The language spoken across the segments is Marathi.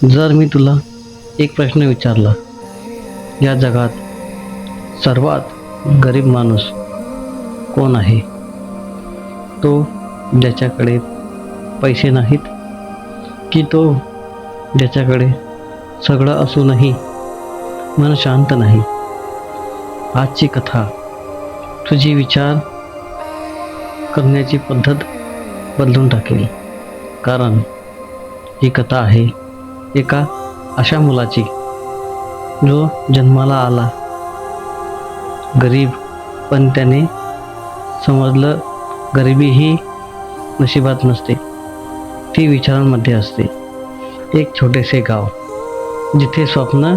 जर मी तुला एक प्रश्न विचारला, या जगात सर्वात गरीब माणूस कोण आहे? तो ज्याच्याकडे पैसे नाहीत, की तो ज्याच्याकडे सगळं असूनही मन शांत नाही? आजची कथा तुझी विचार करण्याची पद्धत बदलून टाकेल, कारण ही कथा आहे एका अशा मुलाची जो जन्माला आला गरीब, पण त्याने समजलं गरिबी ही नशिबात नसते, ती विचारांमध्ये असते. एक छोटेसे गाव जिथे स्वप्न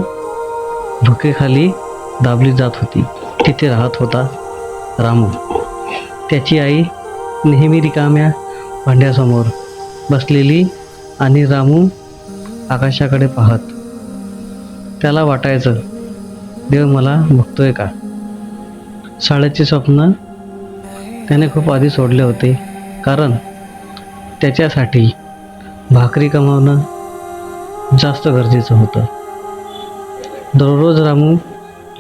धुकेखाली दाबली जात होती, तिथे राहत होता रामू. त्याची आई नेहमी रिकाम्या भांड्यासमोर बसलेली आणि रामू आकाशाकडे पाहत. त्याला वाटायचं, देव मला बघतोय का? शाळेचे स्वप्न त्याने खूप आधी सोडले होते, कारण त्याच्यासाठी भाकरी कमावणं जास्त गरजेचं होतं. दररोज रामू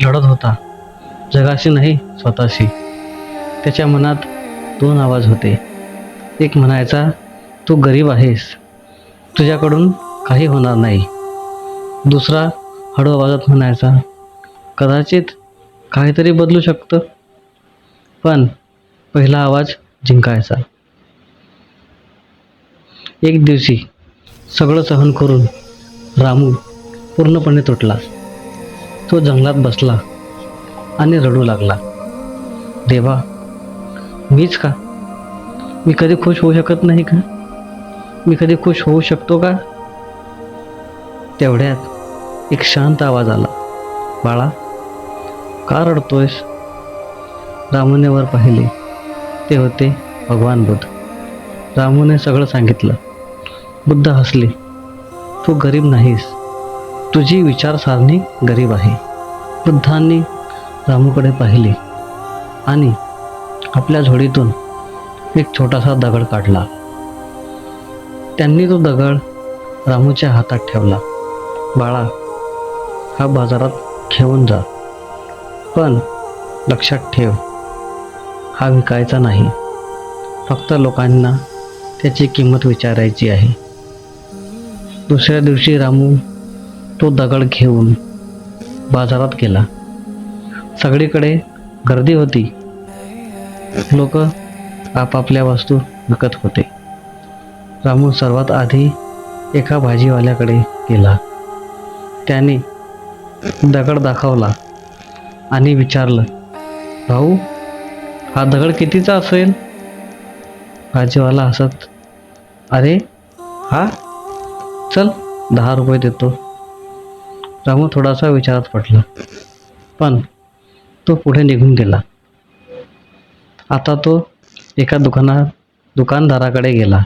लढत होता, जगाशी नाही स्वतःशी. त्याच्या मनात दोन आवाज होते. एक म्हणायचा, तू गरीब आहेस, तुझ्याकडून काही होणार नाही. दुसरा हळू आवाजात म्हणायचा, कदाचित काहीतरी बदलू शकतं. पण पहिला आवाज जिंकायचा. एक दिवशी सगळं सहन करून रामू पूर्णपणे तुटला. तो जंगलात बसला आणि रडू लागला. देवा, मीच का? मी कधी खुश होऊ शकत नाही का? मी कधी खुश होऊ शकतो का? तेवढ्यात एक शांत आवाज आला, बाळा, का रडतोयस? रामूने वर पाहिले. ते होते भगवान बुद्ध. रामूने सगळं सांगितलं. बुद्ध हसले. तू गरीब नाहीस, तुझी विचारसारणी गरीब आहे. बुद्धांनी रामूकडे पाहिले आणि आपल्या झोळीतून एक छोटासा दगड काढला. त्यांनी तो दगड रामूच्या हातात ठेवला. बाळा, हा बाजारात घेऊन जा, पण लक्षात ठेव, हा विकायचा नाही. फक्त लोकांना त्याची किंमत विचारायची आहे. दुसऱ्या दिवशी रामू तो दगड घेऊन बाजारात गेला. सगळीकडे गर्दी होती. लोक आपापल्या वस्तू विकत होते. रामू सर्वात आधी एका भाजीवाल्याकडे गेला. त्याने दगड दाखवला आणि विचारलं, भाऊ, हा दगड कितीचा असेल? भाजीवाला हसत, अरे हा, चल 10 रुपये देतो. रामू थोडासा विचारात पडला, पण तो पुढे निघून गेला. आता तो एका दुकानदाराकडे गेला.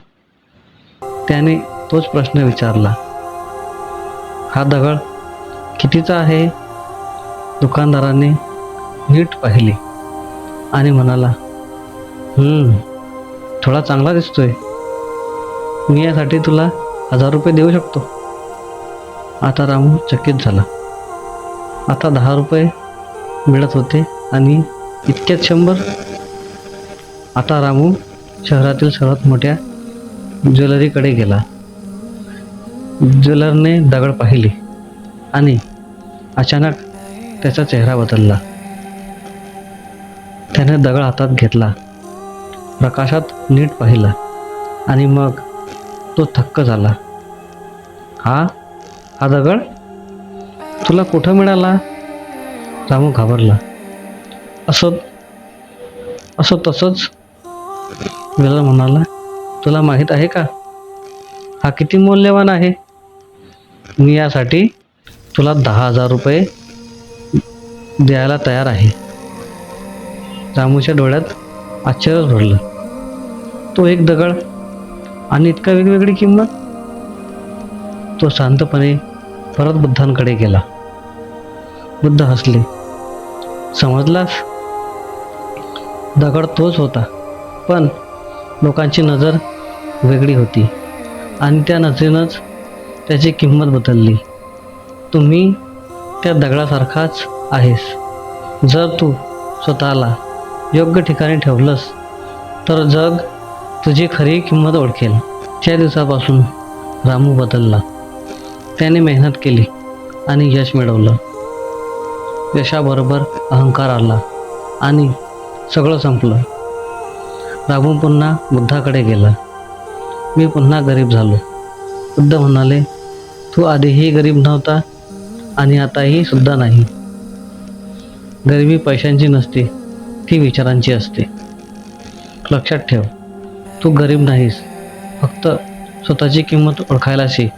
त्याने तोच प्रश्न विचारला, हा दगड कितीचा आहे? दुकानदाराने नीट पाहिले आणि म्हणाला, थोडा चांगला दिसतोय. मी यासाठी तुला 1000 रुपये देऊ शकतो. आता रामू चकित झाला. आता 10 रुपये मिळत होते आणि इतक्यात 100. आता रामू शहरातील सर्वात मोठ्या ज्वेलरीकडे गेला. ज्वेलरने दगड पाहिले आणि अचानक त्याचा चेहरा बदलला. त्याने दगड हातात घेतला, प्रकाशात नीट पाहिला आणि मग तो थक्क झाला. हा दगड तुला कुठं मिळाला? रामू घाबरला. असं तसंच. ज्वेलर म्हणाला, तुला माहीत आहे का हा किती मौल्यवान आहे? मी यासाठी तुला 10,000 रुपये द्यायला तयार आहे. रामूच्या डोळ्यात आश्चर्य भरलं. तो एक दगड आणि इतका वेगवेगळी किंमत. तो शांतपणे परत बुद्धांकडे गेला. बुद्ध हसले. समजलास? दगड तोच होता, पण लोकांची नजर वेगळी होती आणि त्या नजरेनंच त्याची किंमत बदलली. तुम्ही त्या दगडासारखाच आहेस. जर तू स्वतःला योग्य ठिकाणी ठेवलंस तर जग तुझी खरी किंमत ओळखेल. त्या दिवसापासून रामू बदलला. त्याने मेहनत केली आणि यश मिळवलं. यशाबरोबर अहंकार आला आणि सगळं संपलं. रामू पुन्हा बुद्धाकडे गेला. मी पुन्हा गरीब झालो. बुद्ध म्हणाले, तू आधीही गरीब नव्हता आणि आताही सुद्धा नाही. गरिबी पैशांची नसते, ती विचारांची असते. लक्षात ठेव, तू गरीब नाहीस, फक्त स्वतःची किंमत ओळखायला शिक.